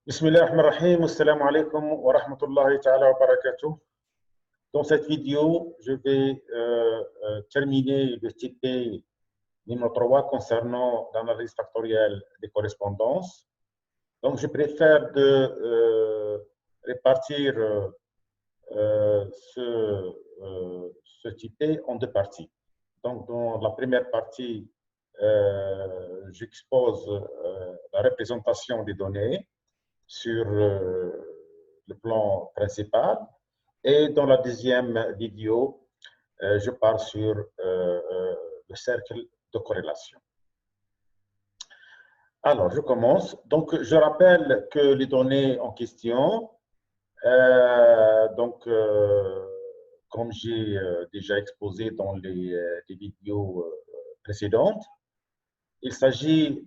Bismillahirrahmanirrahim. Assalamu alaikum wa rahmatullahi ta'ala wa barakatuh. Dans cette vidéo, je vais terminer le TP numéro 3 concernant l'analyse factorielle des correspondances. Donc, je préfère de répartir ce TP en deux parties. Donc, dans la première partie, j'expose la représentation des données sur le plan principal. Et dans la deuxième vidéo, je parle sur le cercle de corrélation. Alors, je commence. Donc, je rappelle que les données en question, comme j'ai déjà exposé dans les vidéos précédentes, il s'agit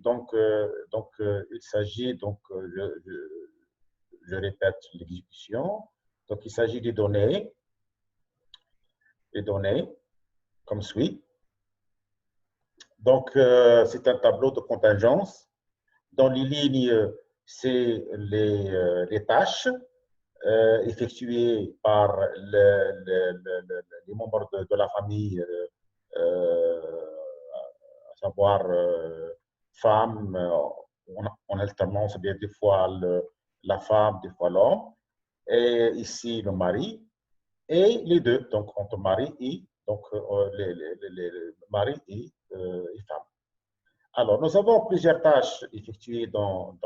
je répète l'exécution. Donc, il s'agit des données comme suit. Donc, c'est un tableau de contingence. Dans les lignes, c'est les tâches effectuées par les membres de la famille, à savoir femmes en alternance, bien des fois la femme, des fois l'homme, et ici le mari, et les deux, donc entre mari et mari et femme. Alors, nous avons plusieurs tâches effectuées dans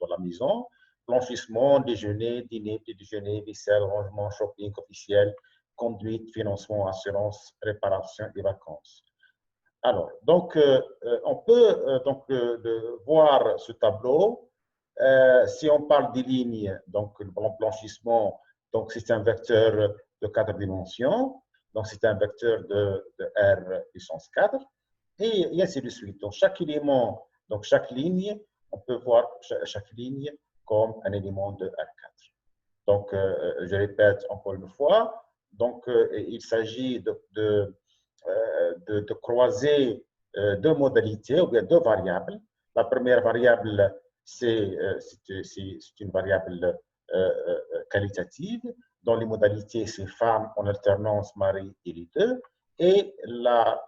la maison: blanchissement, déjeuner, dîner, petit déjeuner, vaisselle, rangement, shopping officiel, conduite, financement, assurance, réparation et vacances. Alors, donc, on peut voir ce tableau. Si on parle des lignes, donc le blanchissement, donc c'est un vecteur de 4 dimensions, donc c'est un vecteur de R puissance 4, et ainsi de suite. Donc chaque élément, donc chaque ligne, on peut voir chaque ligne comme un élément de R4. Donc, je répète encore une fois, donc il s'agit de croiser deux modalités ou bien deux variables. La première variable, c'est une variable qualitative, dont les modalités, c'est femme en alternance, mari et les deux. Et la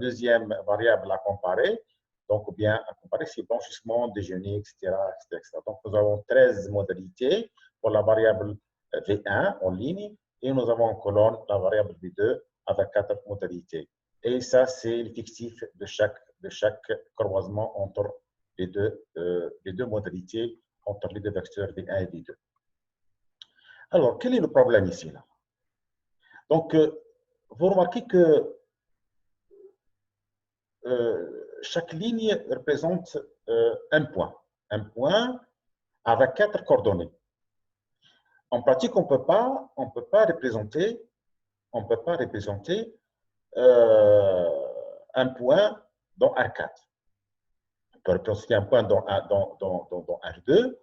deuxième variable à comparer, donc bien à comparer, c'est blanchissement, déjeuner, etc., etc. Donc nous avons 13 modalités pour la variable V1 en ligne, et nous avons en colonne la variable V2 avec 4 modalités. Et ça, c'est l'effectif de chaque croisement entre les deux modalités, entre les deux vecteurs V1 et V2. Alors, quel est le problème ici là? Donc, vous remarquez que chaque ligne représente un point avec 4 coordonnées. En pratique, on peut pas représenter un point dans R4. On peut représenter un point dans R2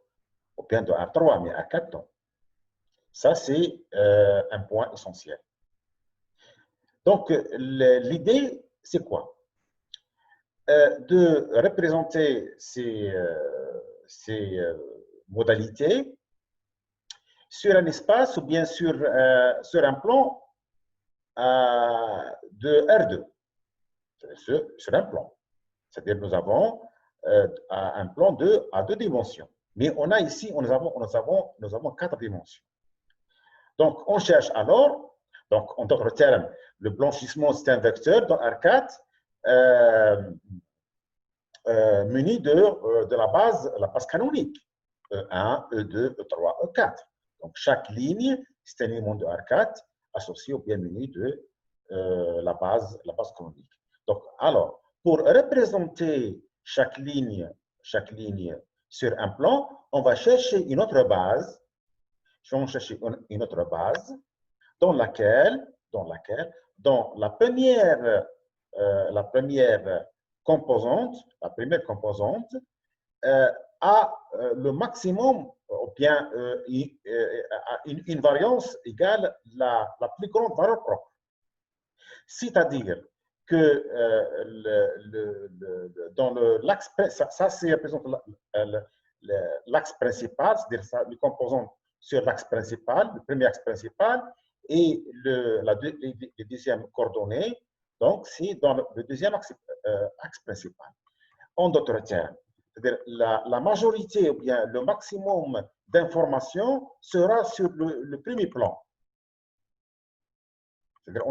ou bien dans R3, mais R4, non. Ça, c'est un point essentiel. Donc, l'idée, c'est quoi? De représenter ces modalités sur un espace ou bien sur un plan de R2, sur un plan. C'est-à-dire nous avons un plan à deux dimensions. Mais on a ici, nous avons 4 dimensions. Donc, on cherche alors, donc en d'autres termes, le blanchissement, c'est un vecteur dans R4 muni de la base canonique, E1, E2, E3, E4. Donc, chaque ligne, c'est un élément de R4 associé au bien muni de la base canonique. Donc, alors, pour représenter chaque ligne sur un plan, on va chercher une autre base. Une autre base dans laquelle, dans la première composante, a le maximum, ou bien une variance égale la plus grande valeur propre. C'est-à-dire que dans l'axe, ça c'est représente l'axe principal, c'est-à-dire les composants sur l'axe principal, le premier axe principal, et les deuxièmes coordonnées, donc c'est dans le deuxième axe principal. En d'autres termes, c'est-à-dire la majorité ou bien le maximum d'informations sera sur le premier plan. C'est-à-dire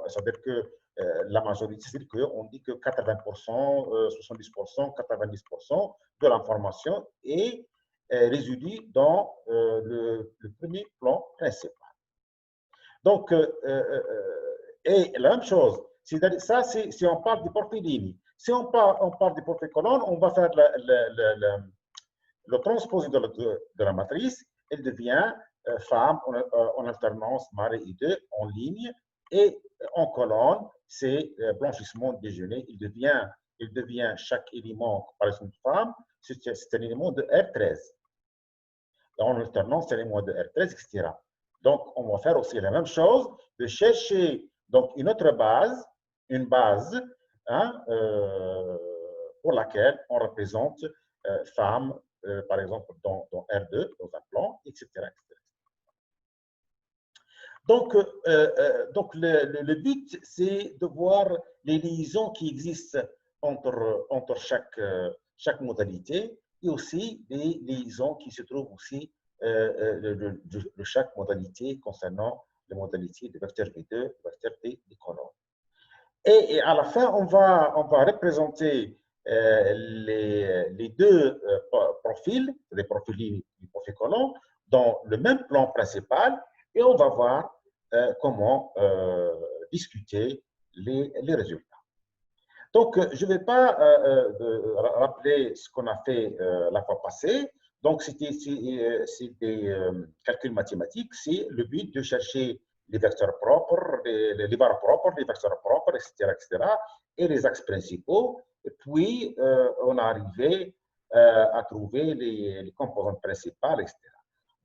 c'est-à-dire que la majorité, c'est-à-dire qu'on dit que 80%, 70%, 90% de l'information est résidue dans le premier plan principal. Donc, et la même chose, ça, si on parle du porphyrie. Si on parle du porphycolone, on va faire le transposé de la matrice, elle devient femme en alternance, mari et deux, en ligne, et en colonne, c'est blanchissement déjeuner. Il devient chaque élément, par exemple, femme, c'est un élément de R13. En alternance, c'est un élément de R13, etc. Donc, on va faire aussi la même chose, de chercher donc une autre base, une base hein, pour laquelle on représente femme, par exemple, dans R2, dans un plan, etc. etc. Donc le but, c'est de voir les liaisons qui existent entre chaque modalité et aussi les liaisons qui se trouvent aussi de chaque modalité concernant les modalités de vecteur V2, de vecteur T des colonnes. Et à la fin, on va représenter les deux profils, les profils du profil colonne, dans le même plan principal, et on va voir comment discuter les résultats. Donc, je ne vais pas rappeler ce qu'on a fait la fois passée. Donc, c'est des calculs mathématiques. C'est le but de chercher les vecteurs propres, les barres propres, les vecteurs propres, etc., etc., et les axes principaux. Et puis, on a arrivé à trouver les composantes principales, etc.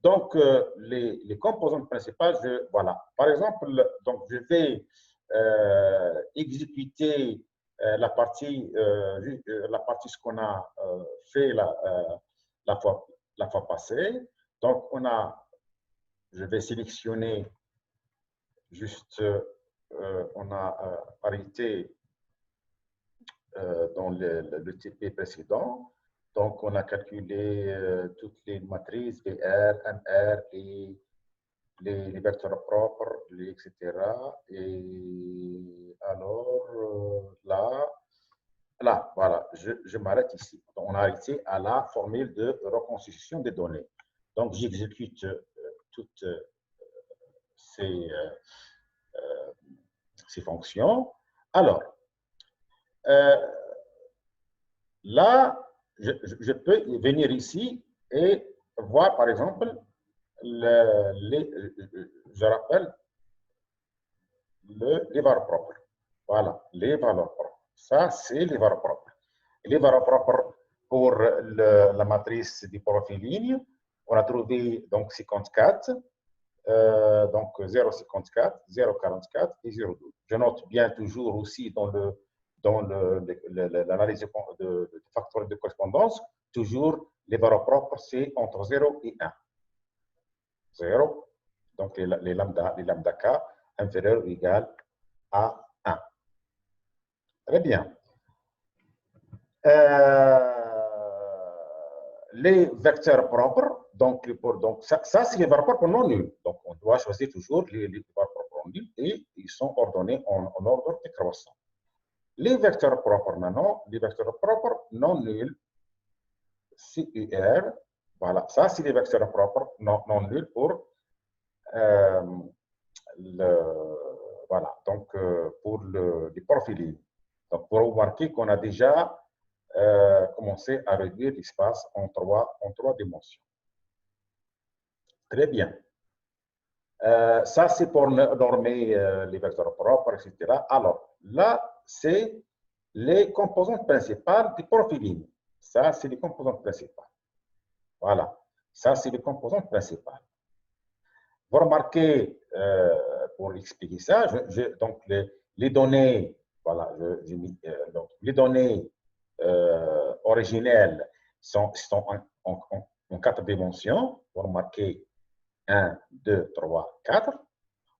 Donc, les composantes principales, voilà. Par exemple, donc, je vais exécuter la partie ce qu'on a fait la fois passée. Donc, je vais sélectionner juste, on a arrêté dans le TP précédent. Donc, on a calculé toutes les matrices, VR, MR, les vecteurs propres, etc. Et alors, là, voilà, je m'arrête ici. Donc, on a arrêté à la formule de reconstitution des données. Donc, j'exécute toutes ces fonctions. Alors, là, je peux venir ici et voir, par exemple, je rappelle les valeurs propres. Voilà, les valeurs propres. Ça, c'est les valeurs propres. Les valeurs propres pour la matrice du profil ligne, on a trouvé donc 54, donc 0,54, 0,44 et 0,12. Je note bien toujours aussi dans l'analyse de facteurs de correspondance, toujours les valeurs propres, c'est entre 0 et 1. 0, donc les lambda K inférieur ou égal à 1. Très bien. Les vecteurs propres, donc ça c'est les valeurs propres non nuls. Donc on doit choisir toujours les valeurs propres non nuls et ils sont ordonnés en ordre décroissant. Les vecteurs propres maintenant, les vecteurs propres non nuls, CUR, voilà, ça c'est les vecteurs propres non nuls pour voilà, donc pour les profils. Donc pour remarquer qu'on a déjà commencé à réduire l'espace en trois dimensions. Très bien. Ça, c'est pour normer les vecteurs propres, etc. Alors, là, c'est les composantes principales du profiling. Ça, c'est les composantes principales. Voilà. Ça, c'est les composantes principales. Vous remarquez, pour expliquer ça, donc les données, voilà, donc les données originelles, sont en 4 dimensions. Vous remarquez 1, 2, 3, 4.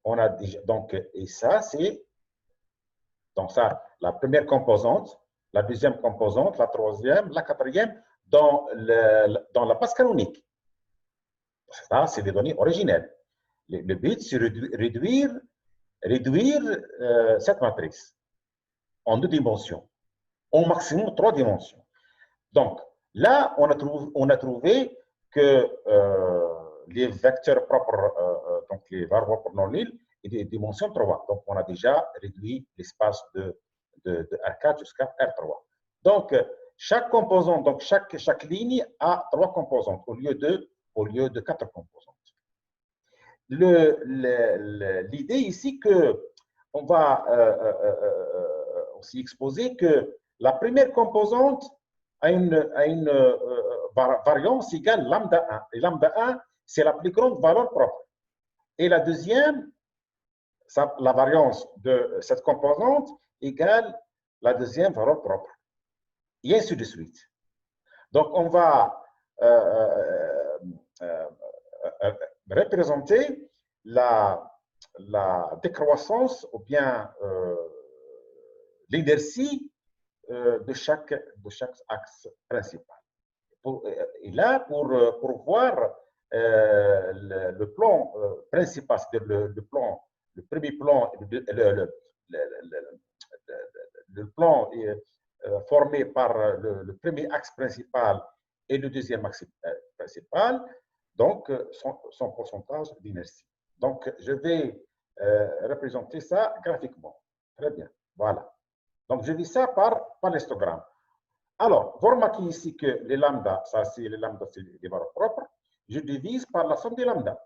On a déjà, donc, et ça, c'est donc ça, la première composante, la deuxième composante, la troisième, la quatrième, dans la base canonique. Ça, c'est des données originelles. Le but, c'est réduire cette matrice en 2 dimensions, au maximum 3 dimensions. Donc, là, on a trouvé que les vecteurs propres, donc les variables propres non nulles, et des dimensions 3. Donc, on a déjà réduit l'espace de R4 jusqu'à R3. Donc, chaque composante, donc chaque ligne a 3 composantes au lieu de 4 composantes. L'idée ici qu'on va aussi exposer que la première composante a une variance égale lambda 1. Et lambda 1, c'est la plus grande valeur propre. Et la deuxième, la variance de cette composante égale la deuxième valeur propre. Et ainsi de suite. Donc, on va représenter la décroissance ou bien l'inertie de chaque axe principal. Et là, pour voir le plan principal, c'est-à-dire le premier plan, le plan formé par le premier axe principal et le deuxième axe principal, donc son pourcentage d'inertie. Donc, je vais représenter ça graphiquement. Très bien, voilà. Donc, je vis ça par l'histogramme. Alors, vous remarquez ici que les lambda, ça c'est les lambda, c'est des valeurs propres. Je divise par la somme des lambda.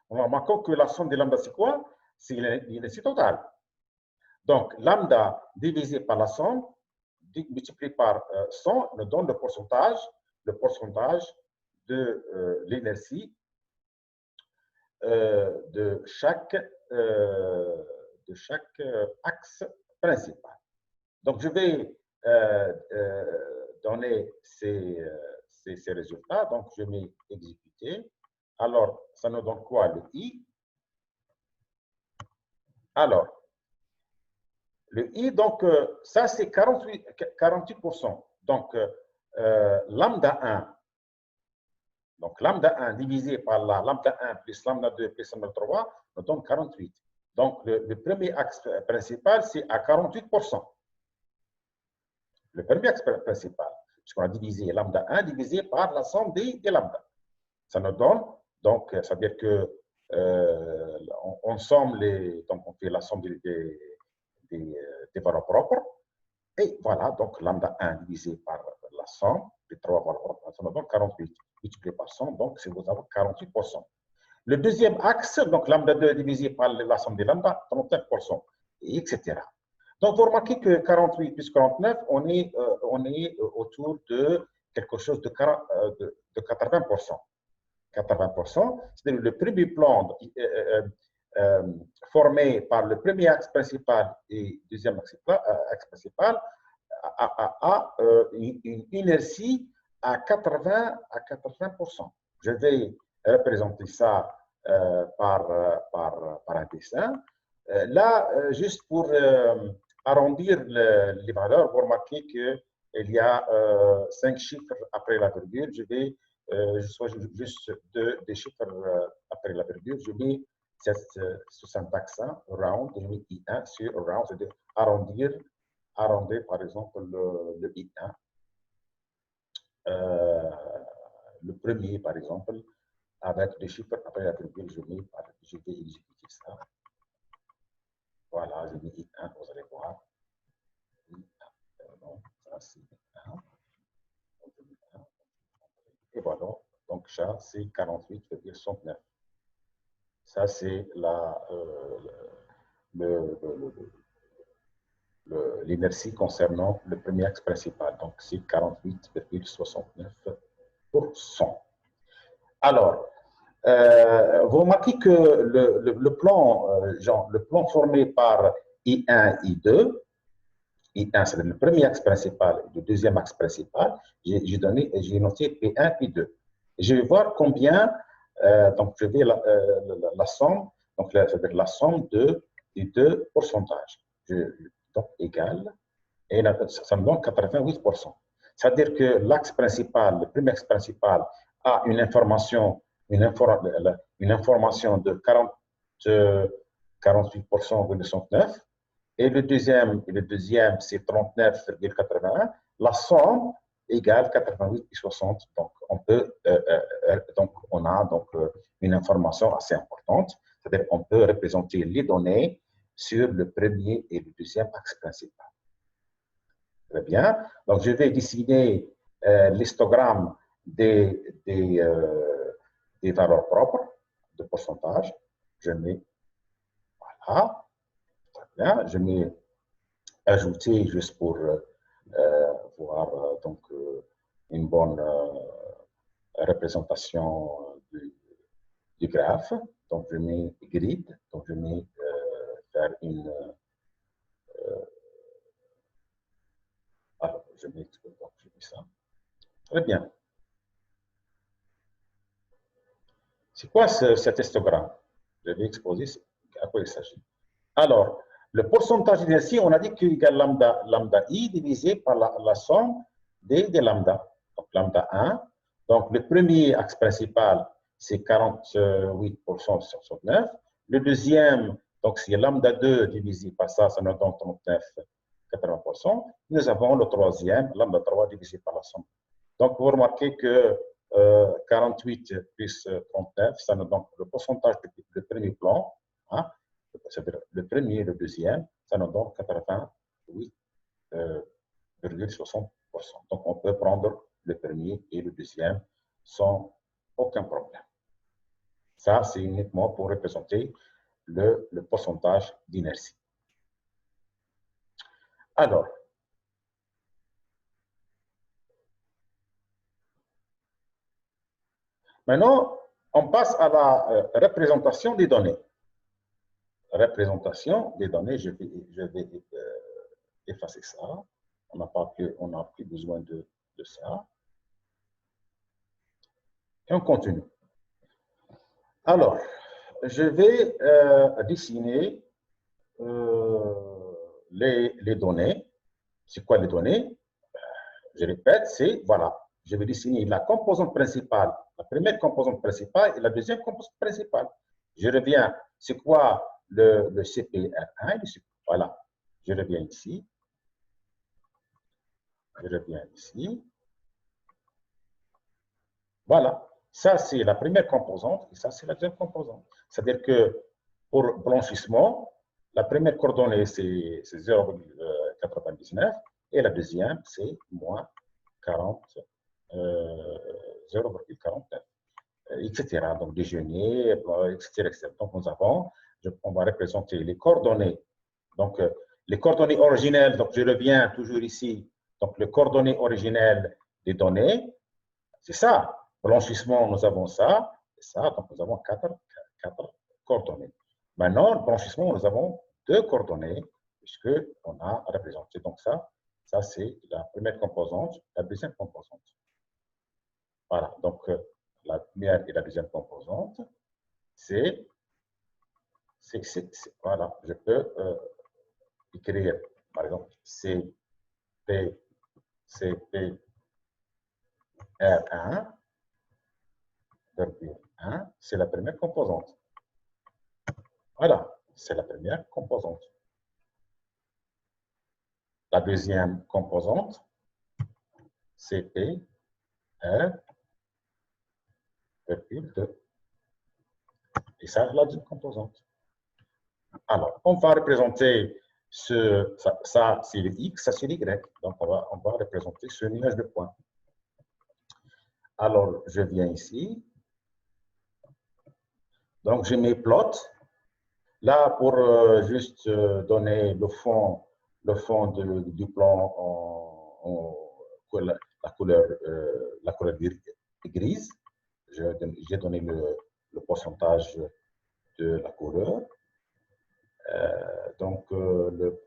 On remarque que la somme des lambda, c'est quoi? C'est l'inertie totale. Donc, lambda divisé par la somme, multiplié par 100, nous donne le pourcentage de l'inertie de chaque axe principal. Donc, je vais donner ces résultats. Donc, je mets exécuter. Alors, ça nous donne quoi, le I? Alors, le I, donc, ça, c'est 48%. Donc, lambda 1. Donc, lambda 1 divisé par la lambda 1 plus lambda 2 plus lambda 3 nous donne 48. Donc, le premier axe principal, c'est à 48%. Le premier axe principal, puisqu'on a divisé lambda 1 divisé par la somme des lambda. Ça nous donne, donc, ça veut dire que on somme donc on fait la somme des valeurs propres. Et voilà, donc lambda 1 divisé par la somme des 3 valeurs propres, ça nous donne 48. Multiplié par 100, donc c'est vous avez 48%. Le deuxième axe, donc lambda 2 divisé par la somme des lambda, 39%, et etc. Donc, vous remarquez que 48 plus 49, on est autour de quelque chose de 80%. 80%, c'est-à-dire le premier plan formé par le premier axe principal et le deuxième axe principal a une inertie à 80%. Je vais représenter ça par un dessin. Là, juste pour arrondir les valeurs, vous remarquez qu'il y a 5 chiffres après la virgule. Je vais soit juste des chiffres après la virgule. Je mets ce syntaxe round, je mets I1 sur round, c'est-à-dire arrondir, par exemple le I1. Le premier, par exemple, avec des chiffres après la virgule, je vais exécuter ça. Voilà, j'ai mis I1, vous allez voir. Non, ça c'est I1. Et voilà, donc ça c'est 48,69. Ça c'est l'inertie concernant le premier axe principal. Donc c'est 48,69%. Alors, vous remarquez que le plan formé par I1, I2, I1, c'est le premier axe principal, le deuxième axe principal, j'ai noté P1, P2. Je vais voir combien, donc je vais la somme, donc c'est-à-dire la somme des deux pourcentages. Donc égale, et ça me donne 88%. C'est-à-dire que l'axe principal, le premier axe principal, a une information de 48,69%, et le deuxième c'est 39,81. La somme égale 88,60. Donc, on a une information assez importante. C'est-à-dire qu'on peut représenter les données sur le premier et le deuxième axe principal. Très bien. Donc, je vais dessiner l'histogramme des valeurs propres de pourcentage. Je mets, voilà, très bien. Je mets ajouter juste pour voir une bonne représentation du graphe. Donc, je mets grid. Donc, je mets faire une. Alors, je mets ça. Très bien. C'est quoi cet histogramme? Je vais exposer à quoi il s'agit. Alors, le pourcentage d'inertie, on a dit qu'il égale lambda I divisé par la somme des lambda. Donc, lambda 1. Donc, le premier axe principal, c'est 48% sur 69. Le deuxième, donc, c'est lambda 2 divisé par ça, ça nous donne 39,80%. Nous avons le troisième, lambda 3 divisé par la somme. Donc, vous remarquez que 48 plus 39, ça nous donne le pourcentage du premier plan, hein, c'est-à-dire le premier et le deuxième, ça nous donne 88,60%. Donc, on peut prendre le premier et le deuxième sans aucun problème. Ça, c'est uniquement pour représenter le pourcentage d'inertie. Alors, maintenant, on passe à la représentation des données. Représentation des données, je vais effacer ça. On n'a plus besoin de ça. Et on continue. Alors, je vais dessiner les données. C'est quoi les données? Je répète, c'est, voilà, je vais dessiner la composante principale, la première composante principale et la deuxième composante principale. Je reviens, c'est quoi le CPR1? Voilà, je reviens ici. Je reviens ici. Voilà, ça c'est la première composante et ça c'est la deuxième composante. C'est-à-dire que pour blanchissement, la première coordonnée c'est 0,99 et la deuxième c'est moins 0,49, etc. Donc déjeuner, etc. Donc nous avons, on va représenter les coordonnées. Donc les coordonnées originelles, donc je reviens toujours ici, donc les coordonnées originelles des données, c'est ça. Blanchissement, nous avons ça, et ça, donc nous avons quatre coordonnées. Maintenant, le blanchissement, nous avons deux coordonnées, puisqu'on a représenté. Donc ça c'est la première composante, la deuxième composante. Voilà, donc la première et la deuxième composante, voilà, je peux écrire, par exemple, CPR1, c'est la première composante. Voilà, c'est la première composante. La deuxième composante, c'est P, R, 2. Et ça, la deuxième composante. Alors, on va représenter ça c'est le X, ça c'est l'Y. Donc, on va représenter ce nuage de points. Alors, je viens ici. Donc, je mets plot. Là, pour juste donner le fond du plan la couleur grise, j'ai donné le pourcentage de la couleur.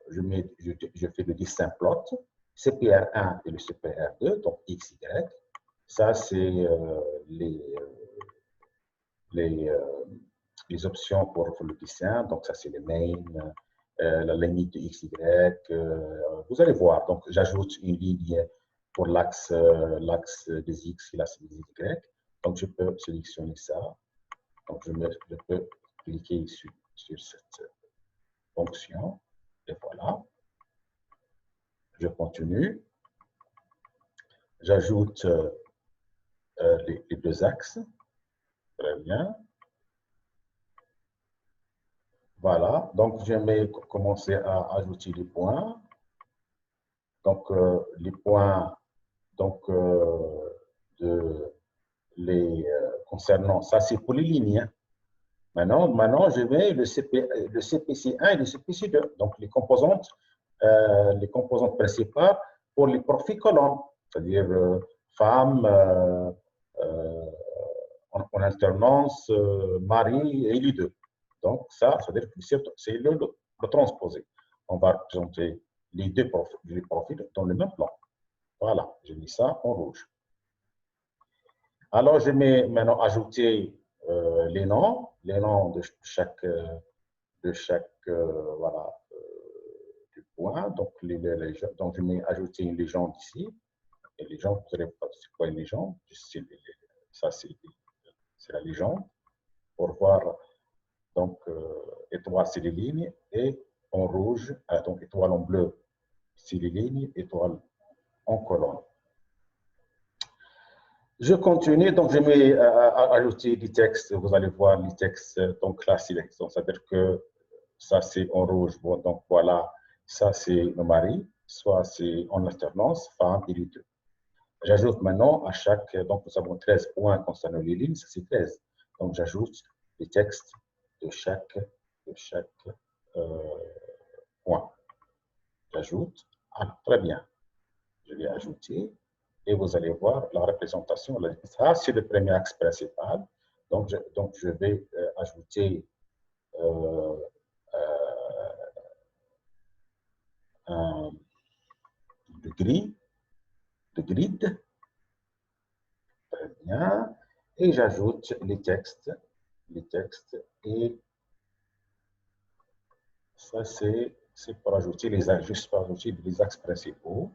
Je fais le dessin plot, CPR1 et le CPR2, donc X, Y. Ça, c'est les options pour le dessin. Donc, ça, c'est le main, la limite de X, Y. Vous allez voir. Donc, j'ajoute une ligne pour l'axe des X et l'axe des Y. Donc, je peux sélectionner ça. Donc, je peux cliquer sur cette fonction. Et voilà. Je continue. J'ajoute les deux axes. Très bien. Voilà. Donc, je vais commencer à ajouter les points. Donc, les points concernant, ça c'est pour les lignes. Maintenant, je mets le CPC1 et le CPC2, donc les composantes principales pour les profils colonnes, c'est-à-dire femmes en alternance, mari et les deux. Donc, ça veut dire que c'est le transposé. On va représenter les profils dans le même plan. Voilà, j'ai mis ça en rouge. Alors, je vais maintenant ajouter les noms de chaque voilà, du point. Donc, donc, je vais ajouter une légende ici. Et légende, vous savez pas c'est quoi une légende? Ça, c'est la légende. Pour voir, donc, étoile, c'est les lignes. Et en rouge, donc étoile en bleu, c'est les lignes. Étoile en colonne. Je continue, donc je vais ajouter des textes. Vous allez voir les textes, donc là, c'est-à-dire que ça c'est en rouge, bon, donc voilà, ça c'est le mari, soit c'est en alternance, femme et les deux. J'ajoute maintenant à chaque, donc nous avons 13 points concernant les lignes, ça c'est 13. Donc j'ajoute les textes de chaque point. J'ajoute, très bien, je vais ajouter. Et vous allez voir la représentation. Ça, c'est le premier axe principal. Donc, je vais ajouter le grid. Très bien. Et j'ajoute les textes. Et ça, c'est pour ajouter juste pour ajouter les axes principaux.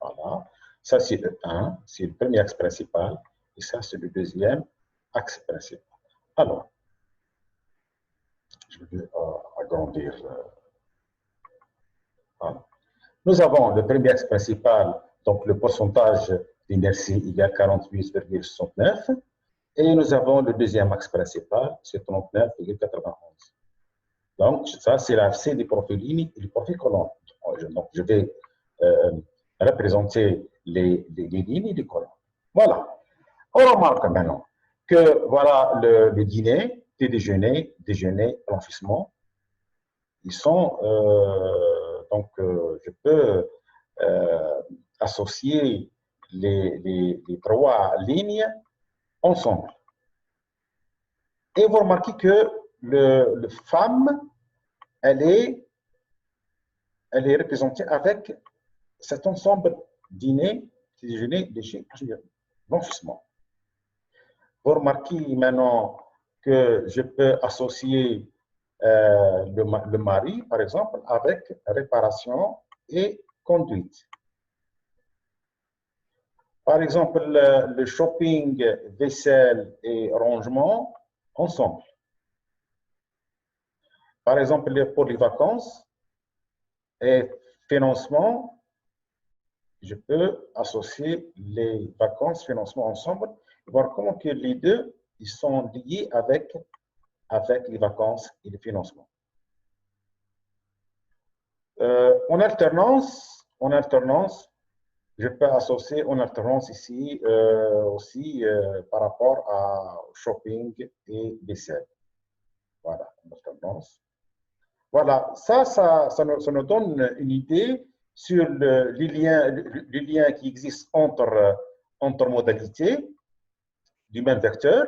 Voilà. Ça, c'est le 1, c'est le premier axe principal. Et ça, c'est le deuxième axe principal. Alors, je vais agrandir. Voilà. Nous avons le premier axe principal, donc le pourcentage d'inertie égale 48,69. Et nous avons le deuxième axe principal, c'est 39,91. Donc, ça, c'est la C des profils lignes et des profils colonnes. Donc, je vais représenter les lignes et les colonnes. Voilà. On remarque maintenant que voilà le dîner, déjeuner, blanchissement. Ils sont, je peux associer les trois lignes ensemble. Et vous remarquez que le femme, elle est représentée avec cet ensemble dîner, déjeuner, blanchissement. Vous remarquez maintenant que je peux associer le mari, par exemple, avec réparation et conduite. Par exemple, le shopping, vaisselle et rangement, ensemble. Par exemple, pour les vacances et financement, je peux associer les vacances, financement ensemble, et voir comment que les deux ils sont liés avec les vacances et le financement. En alternance, je peux associer en alternance ici aussi par rapport à shopping et vaisselle. Voilà, en alternance. Voilà, ça nous donne une idée sur les liens qui existent entre modalités du même vecteur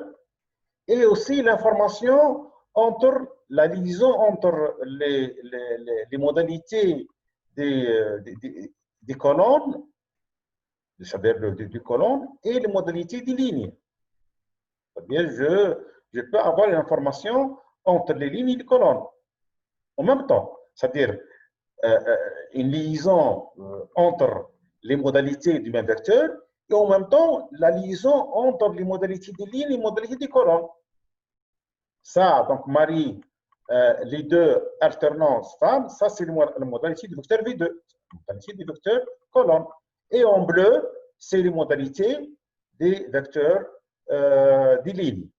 et aussi l'information entre la liaison entre les modalités des colonnes, c'est-à-dire du colonne, et les modalités des lignes. C'est-à-dire, je peux avoir une information entre les lignes et les colonnes en même temps. C'est-à-dire, une liaison entre les modalités du même vecteur et en même temps la liaison entre les modalités des lignes et les modalités des colonnes. Ça, donc Marie, les deux alternances femmes, ça c'est la modalité du vecteur V2, la modalité du vecteur colonne. Et en bleu, c'est les modalités des vecteurs des lignes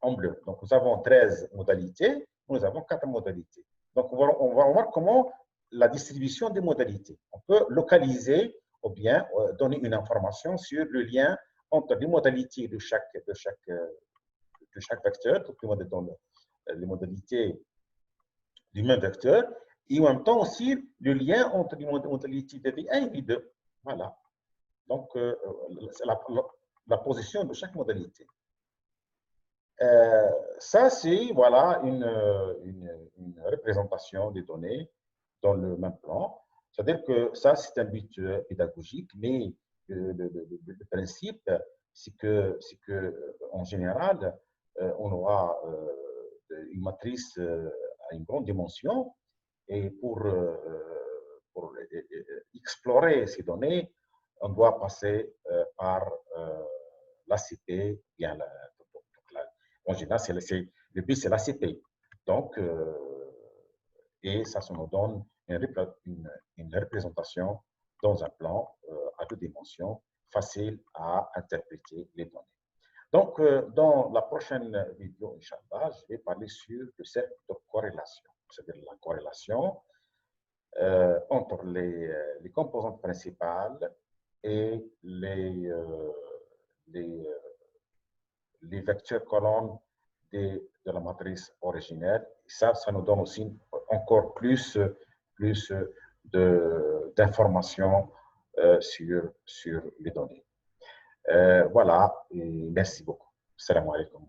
en bleu. Donc nous avons 13 modalités, nous avons 4 modalités. Donc on va voir comment la distribution des modalités. On peut localiser ou bien donner une information sur le lien entre les modalités de chaque vecteur, donc les modalités du même vecteur, et en même temps aussi le lien entre les modalités de V1 et V2. Voilà. Donc, c'est la position de chaque modalité. Ça, c'est voilà, une représentation des données dans le même plan. C'est-à-dire que ça, c'est un but pédagogique, mais le principe, c'est que, en général, on aura une matrice à une grande dimension, et pour explorer ces données, on doit passer par l'ACP, bien en général, le but, c'est l'ACP. Donc, et ça nous donne une représentation dans un plan à deux dimensions, facile à interpréter les données. Donc, dans la prochaine vidéo, Inch'Allah, je vais parler sur le cercle de corrélation, c'est-à-dire la corrélation entre les composantes principales et les vecteurs colonnes de la matrice originelle. Ça nous donne aussi encore plus d'informations sur les données. Voilà, et merci beaucoup. Salam alaikum.